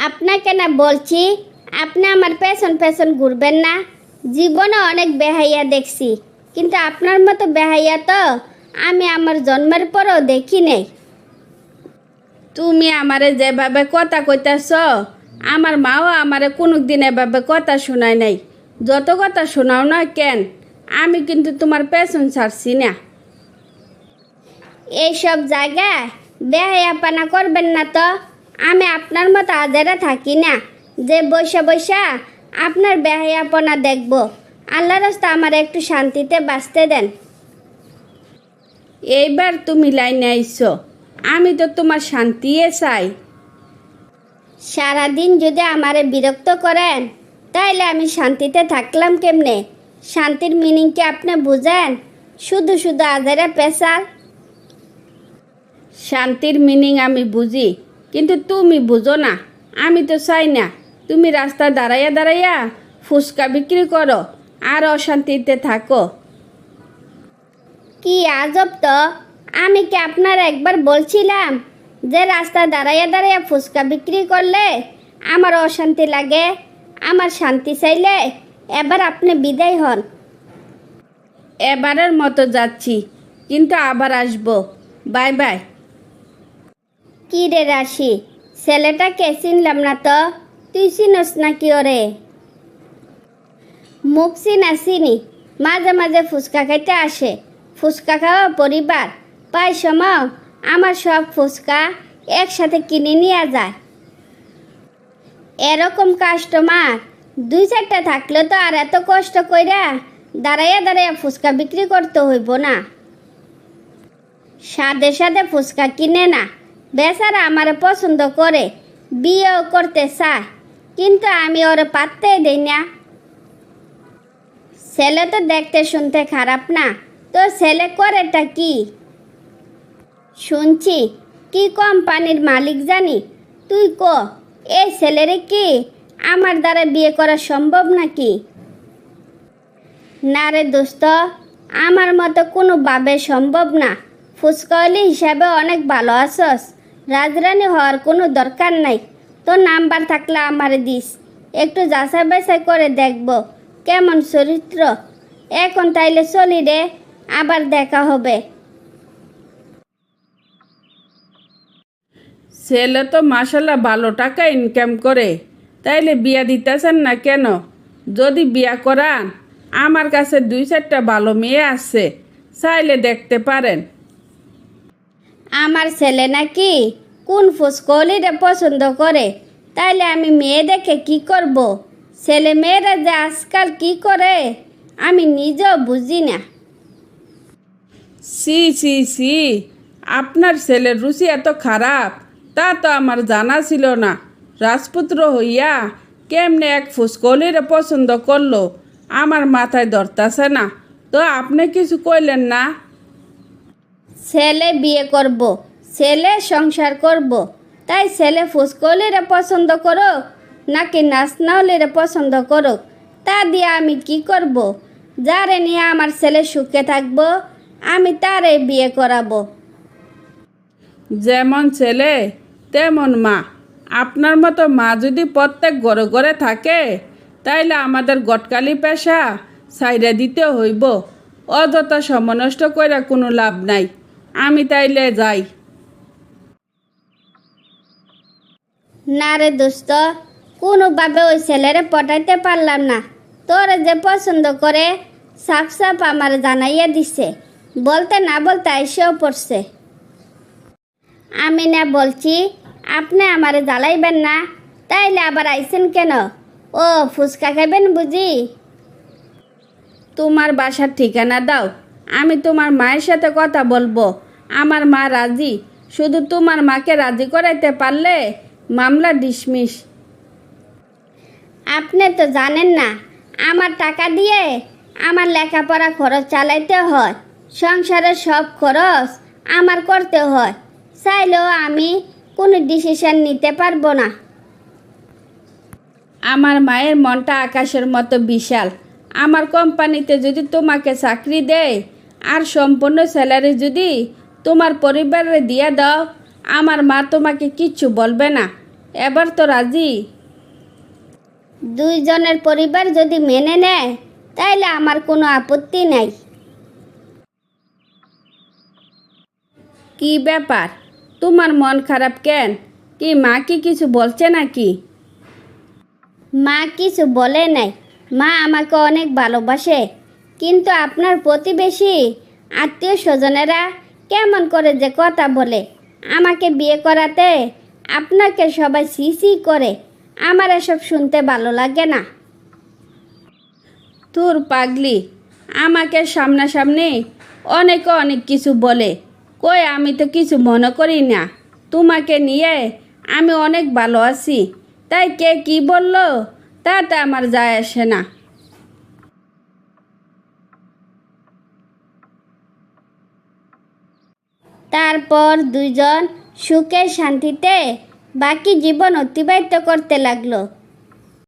আপনাকে না বলছি, আপনি আমার পেছন পেছন ঘুরবেন না। জীবনে অনেক বেহাইয়া দেখছি, কিন্তু আপনার মতো বেহাইয়া তো আমি আমার জন্মের পরও দেখি নাই। তুমি আমারে যেভাবে কথা কইতাছ, আমার মাও আমারে কোনো দিন এভাবে কথা শোনায় নাই। যত কথা শোনাও না কেন, আমি কিন্তু তোমার পেছন ছাড়ছি না। এইসব জায়গায় বেহায়াপানা করবেন না তো। আমি আপনার মতো আজারে থাকি না যে বৈশা বৈশা আপনার বেহায়াপনা দেখব। আল্লাহ রাস্তা আমার একটু শান্তিতে বাঁচতে দেন। এইবার তুমি লাইনে আইছো, আমি তো তোমার শান্তিয়ে চাই। সারাদিন যদি আমারে বিরক্ত করেন, তাইলে আমি শান্তিতে থাকলাম কেমনে? শান্তির মিনিং কি আপনি বুঝেন? শুধু শুধু আজারে পেশাল। শান্তির মিনিং আমি বুঝি, কিন্তু তুমি বুঝো না। আমি তো চাই না তুমি রাস্তা দাঁড়াইয়া দাঁড়াইয়া ফুচকা বিক্রি করো আর অশান্তিতে থাকো। কি আজব তো! আমি কি আপনার একবার বলছিলাম যে রাস্তা দাঁড়াইয়া দাঁড়াইয়া ফুচকা বিক্রি করলে আমার অশান্তি লাগে? আমার শান্তি চাইলে এবার আপনি বিদায় হন। এবারের মতো যাচ্ছি, কিন্তু আবার আসবো। Bye bye. কি রে রাশি, ছেলেটাকে চিনলাম না তো। তুই চিনস নাকি ওরে? মুখ চিনা চিনি, মাঝে মাঝে ফুচকা খাইতে আসে। ফুচকা খাওয়া পরিবার, পাই সময় আমার সব ফুচকা একসাথে কিনে নিয়ে যায়। এরকম কাস্টমার দুই চারটা থাকলে তো আর এত কষ্ট কইরা দাঁড়াইয়া দাঁড়াইয়া ফুচকা বিক্রি করতে হইব না। সাদে সাদে ফুচকা কিনে না, বেচারা আমারে পছন্দ করে, বিয়েও করতে চায়, কিন্তু আমি ওরে পাত্তাই দেই না। ছেলে তো দেখতে শুনতে খারাপ না, তো ছেলে করেটা কি? শুনছি কি কোম্পানির মালিক জানি। তুই ক, এই ছেলেরে কি আমার দ্বারা বিয়ে করা সম্ভব নাকি? না রে দোস্ত, আমার মতো কোনোভাবে সম্ভব না। ফুচকাওয়ালি হিসাবে অনেক ভালো আছস, রাজরানী হওয়ার কোনো দরকার নাই। তোর নাম্বার থাকলে আমারে দিস, একটু যাচাই বাছাই করে দেখব কেমন চরিত্র। এখন তাইলে চলি রে, আবার দেখা হবে। ছেলে তো মাশাল্লাহ ভালো টাকা ইনকাম করে, তাইলে বিয়া দিতেছেন না কেন? যদি বিয়া করান, আমার কাছে দুই চারটা ভালো মেয়ে আছে, চাইলে দেখতে পারেন। আমার ছেলে নাকি কোন ফুচকলিরে পছন্দ করে? তাইলে আমি মেয়ে দেখে কি করব? ছেলে মেয়েরা যে আজকাল কি করে আমি নিজেও বুঝি না। সি সি সি, আপনার ছেলের রুচি এত খারাপ তা তো আমার জানা ছিল না। রাজপুত্র হইয়া কেমনে এক ফুসকলিরে পছন্দ করলো আমার মাথায় ধরতাছে না। তো আপনি কিছু কইলেন না? ছেলে বিয়ে করব, ছেলে সংসার করব, তাই ছেলে ফুসকলিরে পছন্দ করো নাকি নাচনাওলিরে পছন্দ করো, তা দিয়ে আমি কি করব? যারে নিয়ে আমার ছেলে সুখে থাকবো আমি তারে বিয়ে করাবো। যেমন ছেলে তেমন মা। আপনার মতো মা যদি প্রত্যেক ঘরে ঘরে থাকে, তাইলে আমাদের গটকালি পেশা ছাইড়া দিতে হইব। অযথা সময় নষ্ট কইরা কোনো লাভ নাই। আমি তাইলে যাই। না রে দোস্ত, কোনোভাবে ওই ছেলেরে পটাইতে পারলাম না। তোরে যে পছন্দ করে সাফ সাফ আমার জানাইয়া দিছে, বলতে না বলতে এসেও পড়ছে। আমি না বলছি আপনি আমারে জ্বালাইবেন না, তাইলে আবার আইছেন কেন? ও ফুচকা খাইবেন বুঝি? তোমার বাসার ঠিকানা দাও, আমি তোমার মায়ের সাথে কথা বলবো। আমার মা রাজি, শুধু তোমার মাকে রাজি করাইতে পারলে মামলা ডিসমিস। আপনি তো জানেন না, আমার টাকা দিয়ে আমার লেখাপড়া খরচ চালাইতে হয়, সংসারের সব খরচ আমার করতে হয়। চাইলেও আমি কোনো ডিসিশন নিতে পারবো না। আমার মায়ের মনটা আকাশের মতো বিশাল। আমার কোম্পানিতে যদি তোমাকে চাকরি দেয় আর সম্পূর্ণ স্যালারি যদি তোমার পরিবারে দিয়ে দাও, আমার মা তোমাকে কিচ্ছু বলবে না। এবার তো রাজি? দুইজনের পরিবার যদি মেনে নেয় তাইলে আমার কোনো আপত্তি নাই। কি ব্যাপার, তোমার মন খারাপ কেন? কি মা কি কিছু বলছে নাকি? মা কিছু বলে নাই, মা আমাকে অনেক ভালোবাসে, কিন্তু আপনার প্রতিবেশী আত্মীয় স্বজনেরা কেমন করে যে কথা বলে আমাকে বিয়ে করাতে। আপনাকে সবাই সি করে, আমার এসব শুনতে ভালো লাগে না। তোর পাগলি, আমাকে সামনাসামনি অনেক কিছু বলে, কই আমি তো কিছু মনে করি না। তোমাকে নিয়ে আমি অনেক ভালো আছি, তাই কে কি বললো তাতে আমার যায় আসে না। তারপর দুইজন সুখে শান্তিতে বাকি জীবন অতিবাহিত করতে লাগলো।